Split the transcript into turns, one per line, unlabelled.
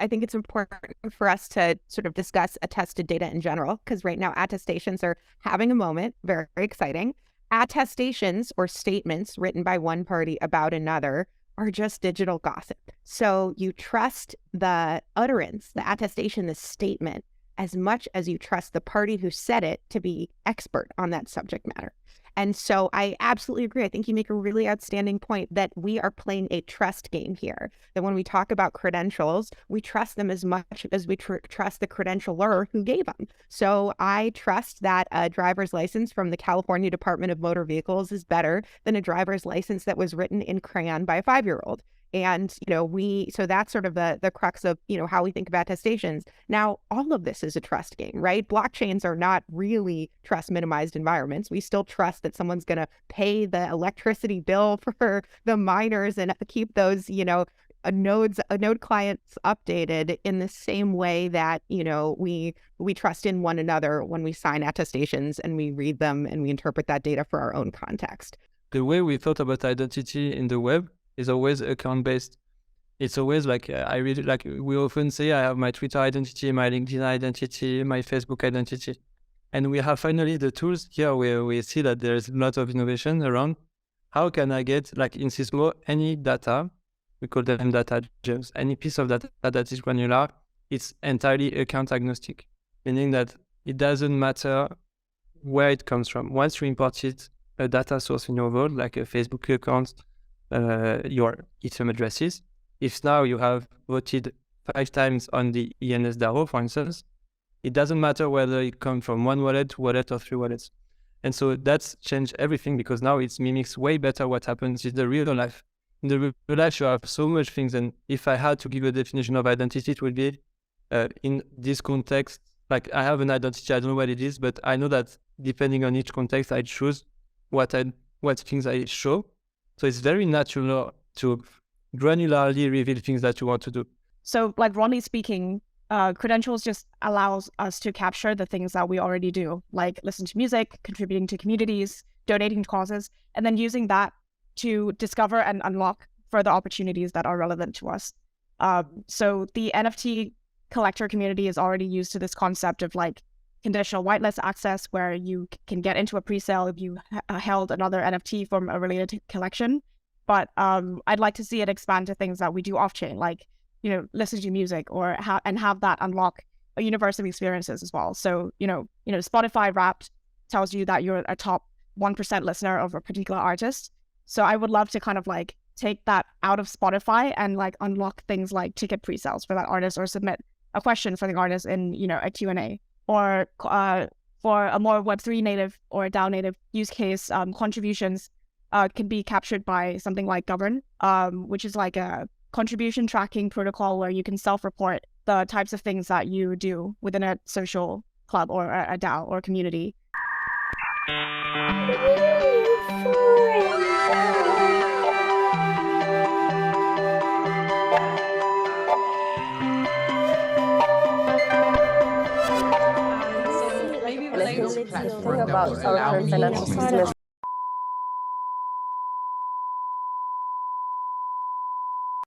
I think it's important for us to sort of discuss attested data in general, because right now attestations are having a moment, very, very exciting. Attestations or statements written by one party about another are just digital gossip. So you trust the utterance, the attestation, the statement, as much as you trust the party who said it to be expert on that subject matter. And so I absolutely agree. I think you make a really outstanding point that we are playing a trust game here. That when we talk about credentials, we trust them as much as we trust the credentialer who gave them. So I trust that a driver's license from the California Department of Motor Vehicles is better than a driver's license that was written in crayon by a 5-year-old. And, so that's sort of the crux of, how we think about attestations. Now, all of this is a trust game, right? Blockchains are not really trust minimized environments. We still trust that someone's going to pay the electricity bill for the miners and keep those, node clients updated in the same way that, we trust in one another when we sign attestations and we read them and we interpret that data for our own context.
The way we thought about identity in the web is always account-based. It's always like, we often say, I have my Twitter identity, my LinkedIn identity, my Facebook identity. And we have finally the tools here where we see that there's a lot of innovation around. How can I get, like in Sismo, any data, we call them data gems, any piece of data that is granular, it's entirely account agnostic, meaning that it doesn't matter where it comes from. Once you import it, a data source in your vault, like a Facebook account, your Ethereum addresses. If now you have voted 5 times on the ENS DAO, for instance, it doesn't matter whether it comes from 1 wallet, 2 wallets, or 3 wallets. And so that's changed everything because now it mimics way better what happens in the real life. In the real life, you have so much things. And if I had to give a definition of identity, it would be in this context, like I have an identity, I don't know what it is, but I know that depending on each context, I choose what things I show. So it's very natural to granularly reveal things that you want to do.
So like broadly speaking, credentials just allows us to capture the things that we already do, like listen to music, contributing to communities, donating to causes, and then using that to discover and unlock further opportunities that are relevant to us. So the NFT collector community is already used to this concept of like conditional whitelist access, where you can get into a pre-sale if you held another NFT from a related collection. But I'd like to see it expand to things that we do off-chain, like listen to music or have that unlock a universe of experiences as well. So Spotify Wrapped tells you that you're a top 1% listener of a particular artist. So I would love to kind of like take that out of Spotify and like unlock things like ticket pre-sales for that artist, or submit a question for the artist in a Q&A. Or for a more Web3 native or DAO native use case, contributions can be captured by something like Govern, which is like a contribution tracking protocol where you can self-report the types of things that you do within a social club or a DAO or community.
About our current financial system.